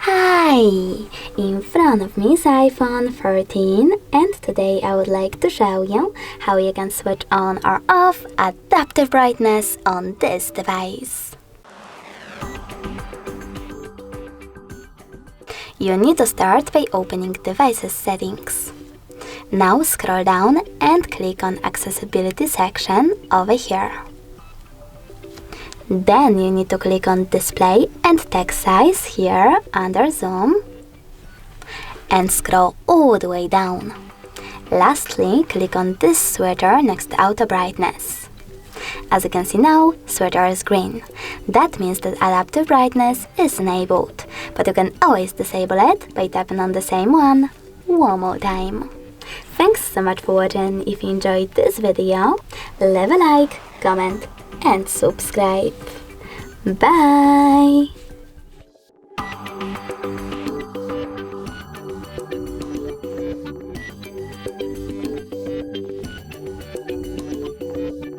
Hi! In front of me is iPhone 13 and today I would like to show you how you can switch on or off adaptive brightness on this device. You need to start by opening Devices settings. Now scroll down and click on Accessibility section over here. Then you need to click on Display and Text Size here under Zoom and scroll all the way down. Lastly, click on this switcher next to Auto Brightness. As you can see now, switcher is green. That means that adaptive brightness is enabled, but you can always disable it by tapping on the same one more time. Thanks so much for watching. If you enjoyed this video, leave a like, comment and subscribe. Bye!